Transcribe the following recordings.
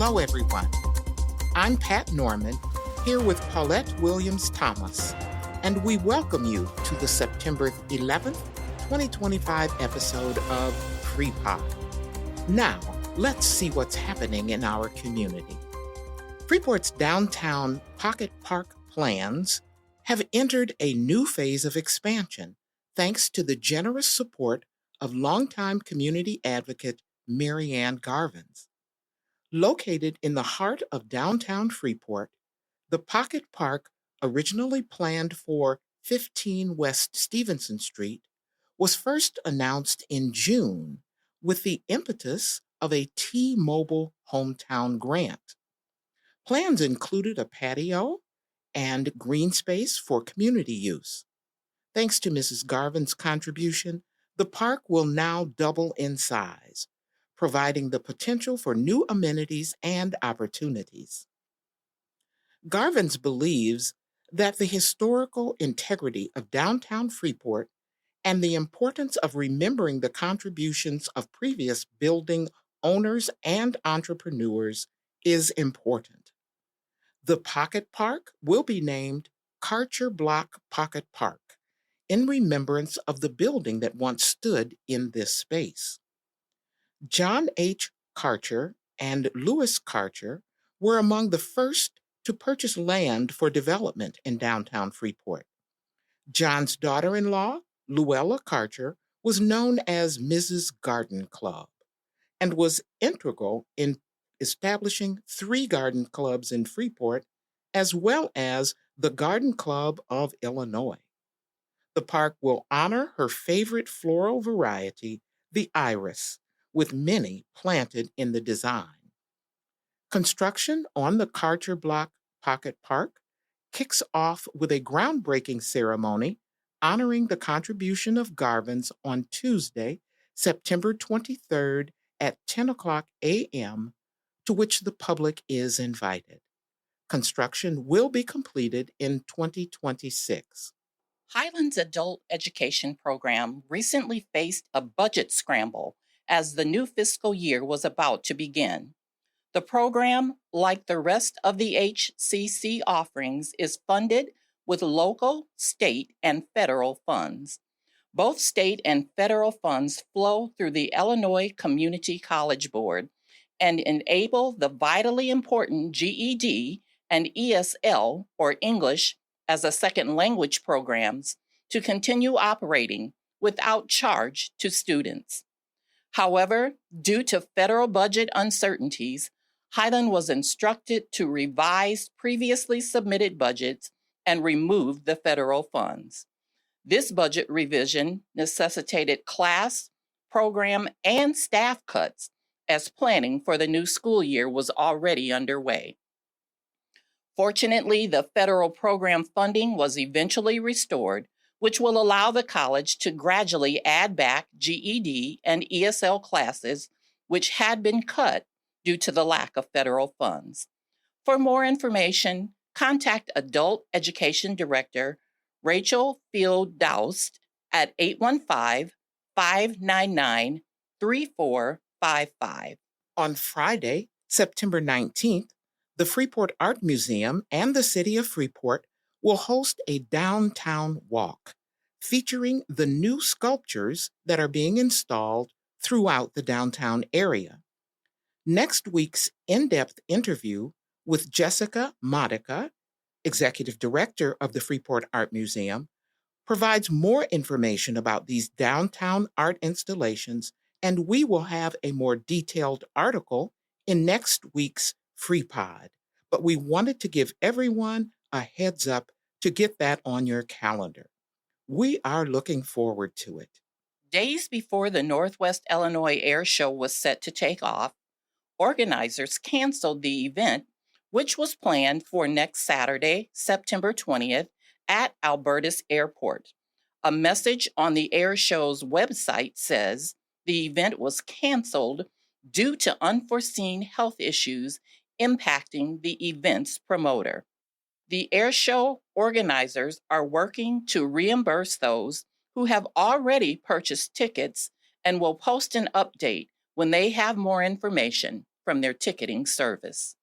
Hello, everyone. I'm Pat Norman, here with Paulette Williams-Thomas, and we welcome you to the September 11th, 2025 episode of Freepod. Now, let's see what's happening in our community. Freeport's downtown Pocket Park plans have entered a new phase of expansion, thanks to the generous support of longtime community advocate Marianne Garvens. Located in the heart of downtown Freeport, the Pocket Park, originally planned for 15 West Stevenson Street, was first announced in June with the impetus of a T-Mobile hometown grant. Plans included a patio and green space for community use. Thanks to Mrs. Garvin's contribution, the park will now double in size, providing the potential for new amenities and opportunities. Garvins believes that the historical integrity of downtown Freeport and the importance of remembering the contributions of previous building owners and entrepreneurs is important. The Pocket Park will be named Karcher Block Pocket Park in remembrance of the building that once stood in this space. John H. Karcher and Louis Karcher were among the first to purchase land for development in downtown Freeport. John's daughter-in-law, Luella Karcher, was known as Mrs. Garden Club and was integral in establishing 3 garden clubs in Freeport, as well as the Garden Club of Illinois. The park will honor her favorite floral variety, the iris, with many planted in the design. Construction on the Karcher Block Pocket Park kicks off with a groundbreaking ceremony honoring the contribution of Garvins on Tuesday, September 23rd at 10 o'clock a.m., to which the public is invited. Construction will be completed in 2026. Highland's adult education program recently faced a budget scramble as the new fiscal year was about to begin. The program, like the rest of the HCC offerings, is funded with local, state, and federal funds. Both state and federal funds flow through the Illinois Community College Board and enable the vitally important GED and ESL, or English as a Second Language programs, to continue operating without charge to students. However, due to federal budget uncertainties, Highland was instructed to revise previously submitted budgets and remove the federal funds. This budget revision necessitated class, program, and staff cuts as planning for the new school year was already underway. Fortunately, the federal program funding was eventually restored, which will allow the college to gradually add back GED and ESL classes, which had been cut due to the lack of federal funds. For more information, contact Adult Education Director Rachel Field-Doust at 815-599-3455. On Friday, September 19th, the Freeport Art Museum and the City of Freeport will host a downtown walk featuring the new sculptures that are being installed throughout the downtown area. Next week's in-depth interview with Jessica Modica, Executive Director of the Freeport Art Museum, provides more information about these downtown art installations, and we will have a more detailed article in next week's Freepod. But we wanted to give everyone a heads up to get that on your calendar. We are looking forward to it. Days before the Northwest Illinois Airshow was set to take off, organizers canceled the event, which was planned for next Saturday, September 20th, at Albertus Airport. A message on the Airshow's website says the event was canceled due to unforeseen health issues impacting the event's promoter. The Airshow organizers are working to reimburse those who have already purchased tickets and will post an update when they have more information. from their ticketing service.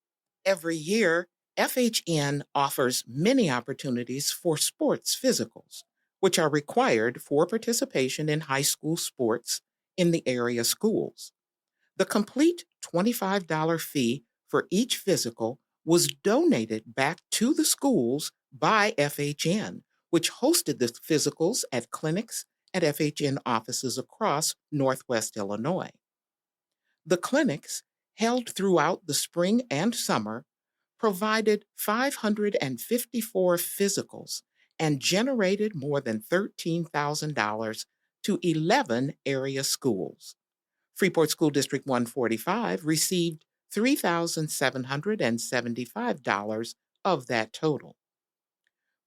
Every year, FHN offers many opportunities for sports physicals, which are required for participation in high school sports in the area schools. The complete $25 fee for each physical was donated back to the schools by FHN, which hosted the physicals at clinics at FHN offices across Northwest Illinois. The clinics, held throughout the spring and summer, provided 554 physicals and generated more than $13,000 to 11 area schools. Freeport School District 145 received $3,775 of that total.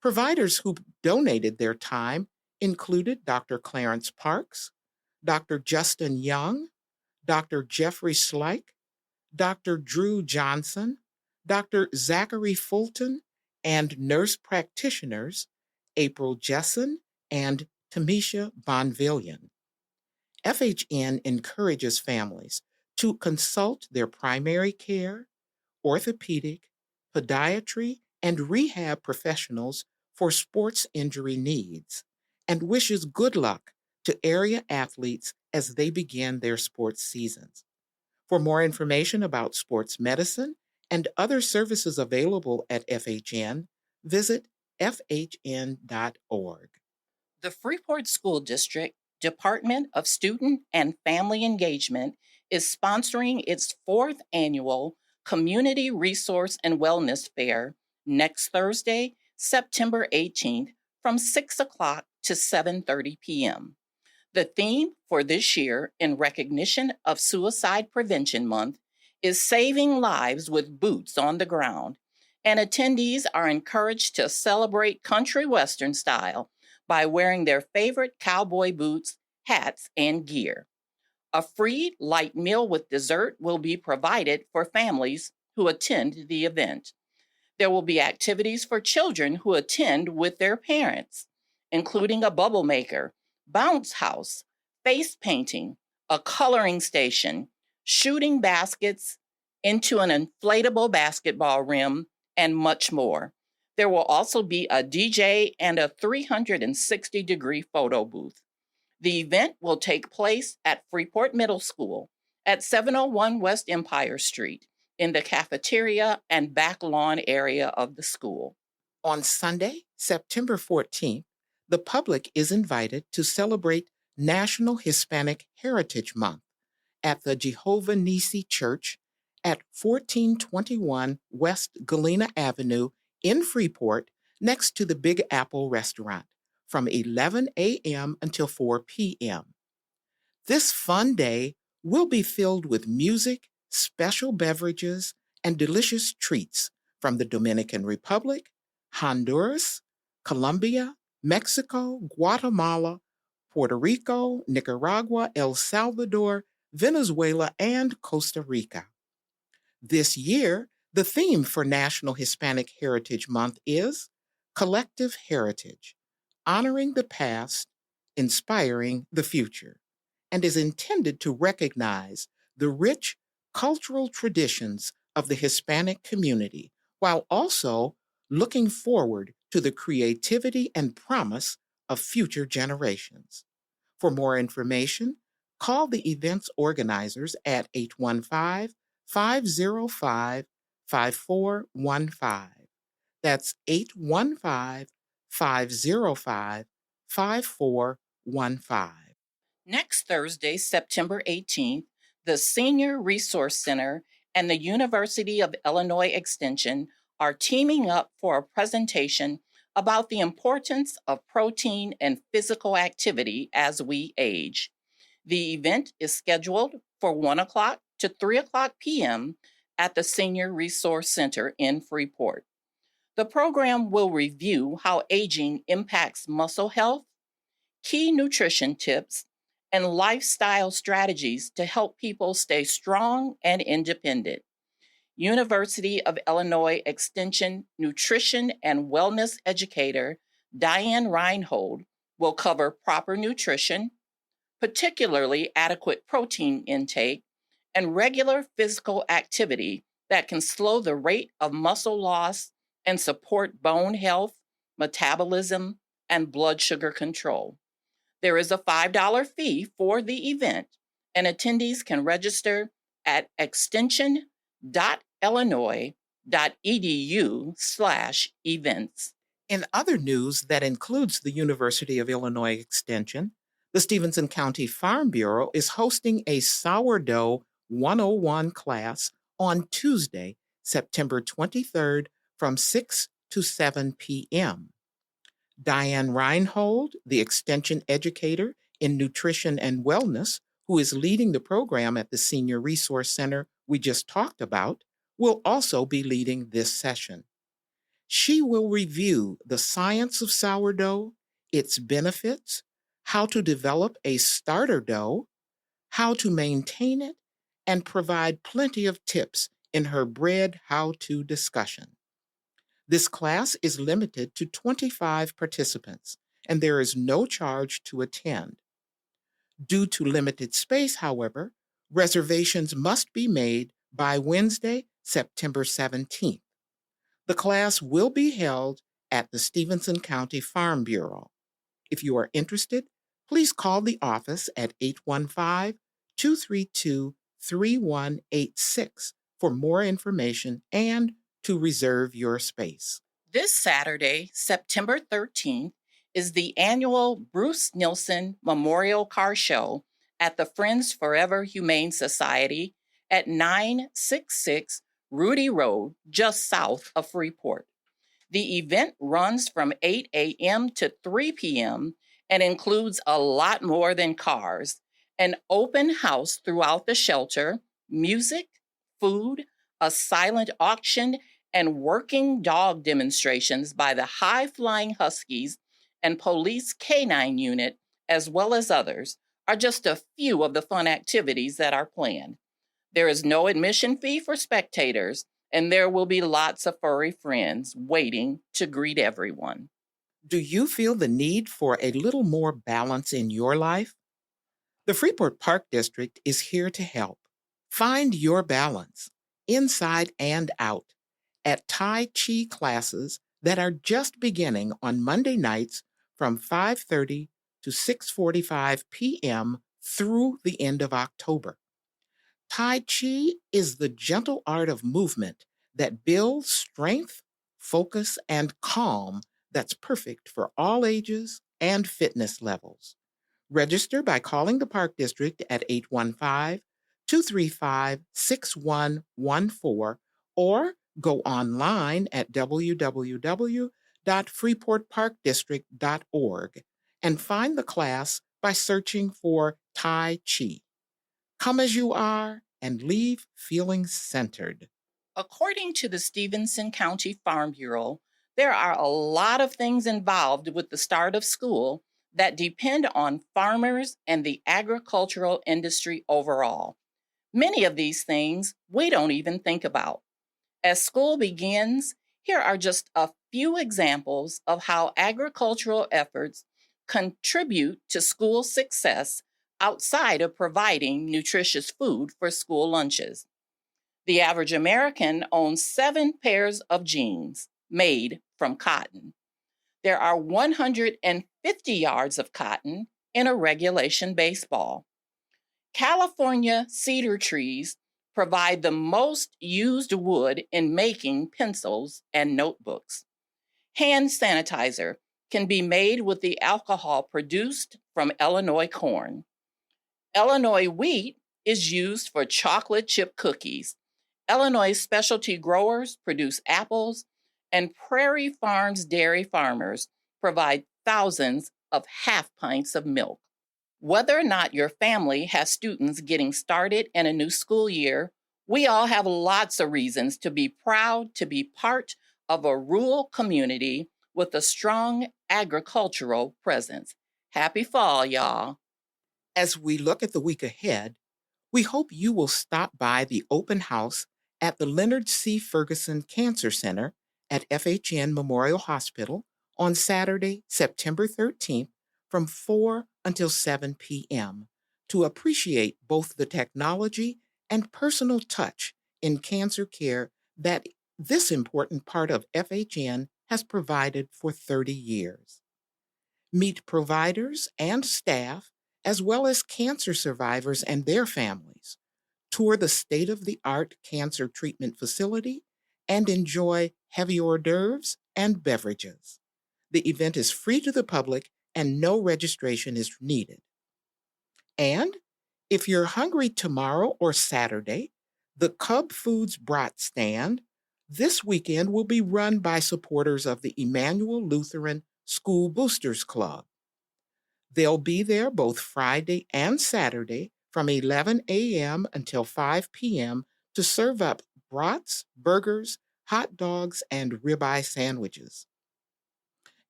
Providers who donated their time included Dr. Clarence Parks, Dr. Justin Young, Dr. Jeffrey Schleich, Dr. Drew Johnson, Dr. Zachary Fulton, and nurse practitioners April Jessen and Tamisha Bonvillian. FHN encourages families to consult their primary care, orthopedic, podiatry, and rehab professionals for sports injury needs, and wishes good luck to area athletes as they begin their sports seasons. For more information about sports medicine and other services available at FHN, visit fhn.org. The Freeport School District Department of Student and Family Engagement is sponsoring its 4th annual Community Resource and Wellness Fair next Thursday, September 18th from 6 o'clock to 7:30 p.m. The theme for this year, in recognition of Suicide Prevention Month, is Saving Lives with Boots on the Ground, and attendees are encouraged to celebrate country western style by wearing their favorite cowboy boots, hats, and gear. A free light meal with dessert will be provided for families who attend the event. There will be activities for children who attend with their parents, including a bubble maker, bounce house, face painting, a coloring station, shooting baskets into an inflatable basketball rim, and much more. There will also be a DJ and a 360-degree photo booth. The event will take place at Freeport Middle School at 701 West Empire Street in the cafeteria and back lawn area of the school. On Sunday, September 14th, the public is invited to celebrate National Hispanic Heritage Month at the Jehovah Nissi Church at 1421 West Galena Avenue in Freeport, next to the Big Apple Restaurant, from 11 a.m. until 4 p.m. This fun day will be filled with music, special beverages, and delicious treats from the Dominican Republic, Honduras, Colombia, Mexico, Guatemala, Puerto Rico, Nicaragua, El Salvador, Venezuela, and Costa Rica. This year, the theme for National Hispanic Heritage Month is Collective Heritage, Honoring the Past, Inspiring the Future, and is intended to recognize the rich cultural traditions of the Hispanic community, while also looking forward to the creativity and promise of future generations. For more information, call the event's organizers at 815-505-5415. That's 815-505-5415. Next Thursday, September 18th, the Senior Resource Center and the University of Illinois Extension are teaming up for a presentation about the importance of protein and physical activity as we age. The event is scheduled for 1 o'clock to 3 o'clock p.m. at the Senior Resource Center in Freeport. The program will review how aging impacts muscle health, key nutrition tips, and lifestyle strategies to help people stay strong and independent. University of Illinois Extension nutrition and wellness educator Diane Reinhold will cover proper nutrition, particularly adequate protein intake, and regular physical activity that can slow the rate of muscle loss and support bone health, metabolism, and blood sugar control. There is a $5 fee for the event, and attendees can register at extension.illinois.edu/events. In other news that includes the University of Illinois Extension, the Stephenson County Farm Bureau is hosting a Sourdough 101 class on Tuesday, September 23rd from 6 to 7 p.m. Diane Reinhold, the Extension educator in nutrition and wellness, who is leading the program at the Senior Resource Center we just talked about, will also be leading this session. She will review the science of sourdough, its benefits, how to develop a starter dough, how to maintain it, and provide plenty of tips in her bread how-to discussion. This class is limited to 25 participants, and there is no charge to attend. Due to limited space, however, reservations must be made by Wednesday, September 17th. The class will be held at the Stephenson County Farm Bureau. If you are interested, please call the office at 815-232-3186 for more information and to reserve your space. This Saturday, September 13th, is the annual Bruce Nielsen Memorial Car Show at the Friends Forever Humane Society at 966 Rudy Road, just south of Freeport. The event runs from 8 a.m. to 3 p.m. and includes a lot more than cars, an open house throughout the shelter, music, food, a silent auction, and working dog demonstrations by the high-flying Huskies and Police K-9 Unit, as well as others, are just a few of the fun activities that are planned. There is no admission fee for spectators, and there will be lots of furry friends waiting to greet everyone. Do you feel the need for a little more balance in your life? The Freeport Park District is here to help. Find your balance, inside and out, at Tai Chi classes that are just beginning on Monday nights from 5:30 to 6:45 p.m. through the end of October. Tai Chi is the gentle art of movement that builds strength, focus, and calm that's perfect for all ages and fitness levels. Register by calling the Park District at 815-235-6114 or go online at www.freeportparkdistrict.org and find the class by searching for Tai Chi. Come as you are and leave feeling centered. According to the Stephenson County Farm Bureau, there are a lot of things involved with the start of school that depend on farmers and the agricultural industry overall. Many of these things we don't even think about. As school begins, here are just a few examples of how agricultural efforts contribute to school success outside of providing nutritious food for school lunches. The average American owns 7 pairs of jeans made from cotton. There are 150 yards of cotton in a regulation baseball. California cedar trees provide the most used wood in making pencils and notebooks. Hand sanitizer can be made with the alcohol produced from Illinois corn. Illinois wheat is used for chocolate chip cookies. Illinois specialty growers produce apples, and Prairie Farms dairy farmers provide thousands of half pints of milk. Whether or not your family has students getting started in a new school year, we all have lots of reasons to be proud to be part of a rural community with a strong agricultural presence. Happy fall, y'all. As we look at the week ahead, we hope you will stop by the open house at the Leonard C. Ferguson Cancer Center at FHN Memorial Hospital on Saturday, September 13th from 4 until 7 p.m. to appreciate both the technology and personal touch in cancer care that this important part of FHN has provided for 30 years. Meet providers and staff, as well as cancer survivors and their families. Tour the state-of-the-art cancer treatment facility and enjoy heavy hors d'oeuvres and beverages. The event is free to the public and no registration is needed. And if you're hungry tomorrow or Saturday, the Cub Foods Brat stand this weekend will be run by supporters of the Emmanuel Lutheran School Boosters Club. They'll be there both Friday and Saturday from 11 a.m. until 5 p.m. to serve up brats, burgers, hot dogs, and ribeye sandwiches.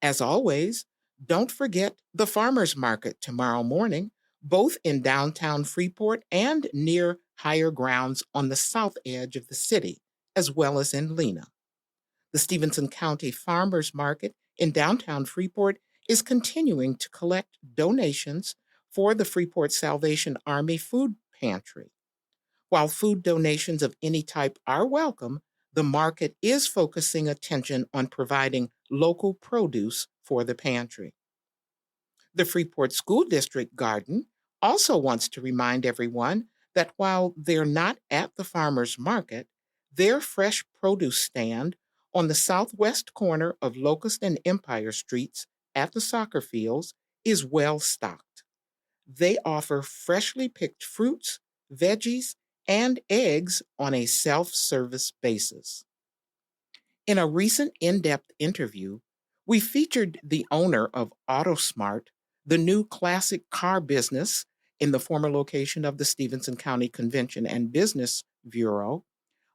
As always, don't forget the farmers market tomorrow morning, both in downtown Freeport and near higher grounds on the south edge of the city, as well as in Lena. The Stephenson County Farmers Market in downtown Freeport is continuing to collect donations for the Freeport Salvation Army Food Pantry. While food donations of any type are welcome, the market is focusing attention on providing local produce for the pantry. The Freeport School District Garden also wants to remind everyone that while they're not at the farmers market, their fresh produce stand on the southwest corner of Locust and Empire Streets at the soccer fields is well stocked. They offer freshly picked fruits, veggies, and eggs on a self-service basis. In a recent in-depth interview, we featured the owner of Autosmart, the new classic car business in the former location of the Stephenson County Convention and Business Bureau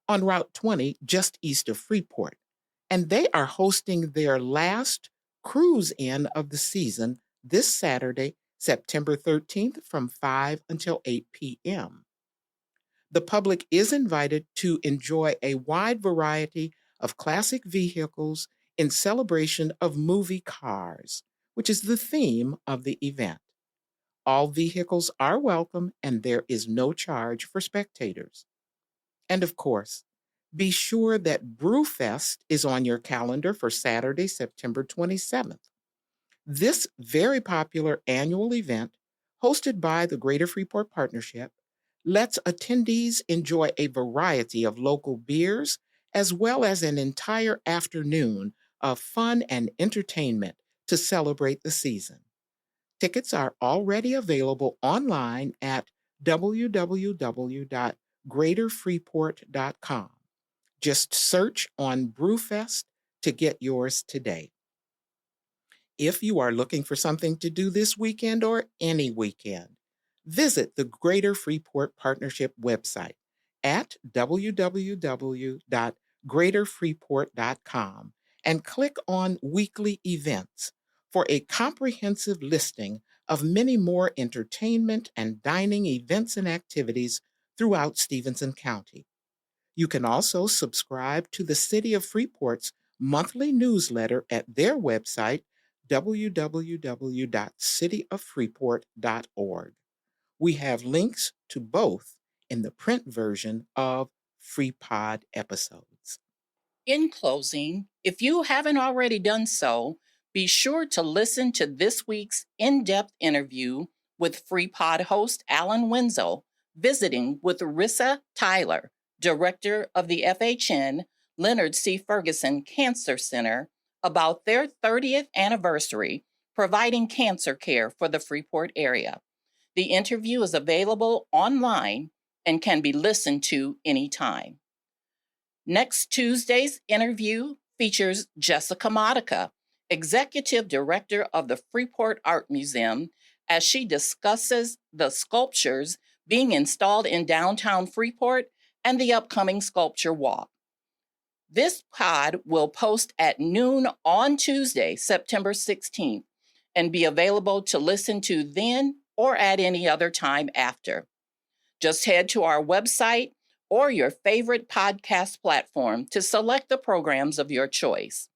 on Route 20 just east of Freeport. And they are hosting their last cruise-in of the season this Saturday, September 13th from 5 until 8 p.m. The public is invited to enjoy a wide variety of classic vehicles in celebration of movie cars, which is the theme of the event. All vehicles are welcome and there is no charge for spectators. And of course, be sure that Brewfest is on your calendar for Saturday, September 27th. This very popular annual event, hosted by the Greater Freeport Partnership, lets attendees enjoy a variety of local beers as well as an entire afternoon of fun and entertainment to celebrate the season. Tickets are already available online at www.greaterfreeport.com. Just search on Brewfest to get yours today. If you are looking for something to do this weekend or any weekend, visit the Greater Freeport Partnership website at www.greaterfreeport.com and click on Weekly Events for a comprehensive listing of many more entertainment and dining events and activities throughout Stephenson County. You can also subscribe to the City of Freeport's monthly newsletter at their website, www.cityoffreeport.org. We have links to both in the print version of FreePod episodes. In closing, if you haven't already done so, be sure to listen to this week's in-depth interview with FreePod host Alan Wenzel, visiting with Rissa Tyler, director of the FHN Leonard C. Ferguson Cancer Center, about their 30th anniversary providing cancer care for the Freeport area. The interview is available online and can be listened to anytime. Next Tuesday's interview features Jessica Modica, Executive Director of the Freeport Art Museum, as she discusses the sculptures being installed in downtown Freeport and the upcoming sculpture walk. This pod will post at noon on Tuesday, September 16th, and be available to listen to then or at any other time after. Just head to our website or your favorite podcast platform to select the programs of your choice.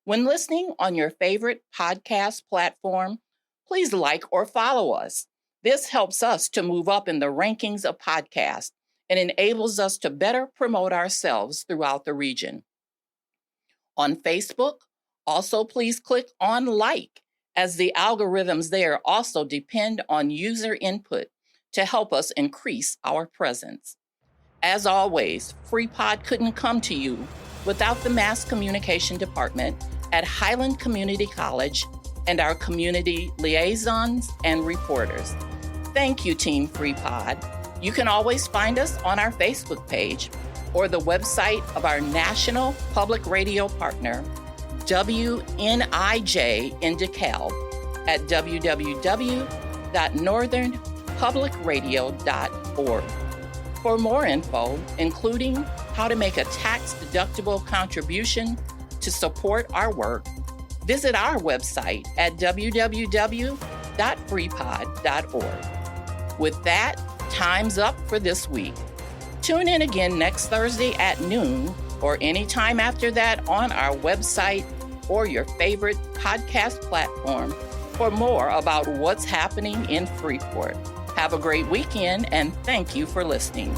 When listening on your favorite podcast platform, please like or follow us. This helps us to move up in the rankings of podcasts and enables us to better promote ourselves throughout the region. On Facebook, also please click on like, as the algorithms there also depend on user input to help us increase our presence. As always, FreePod couldn't come to you without the Mass Communication Department at Highland Community College and our community liaisons and reporters. Thank you, Team FreePod. You can always find us on our Facebook page or the website of our national public radio partner, WNIJ in DeKalb, at www.northernpublicradio.org. For more info, including how to make a tax-deductible contribution to support our work, visit our website at www.freepod.org. With that, time's up for this week. Tune in again next Thursday at noon or anytime after that on our website or your favorite podcast platform for more about what's happening in Freeport. Have a great weekend, and thank you for listening.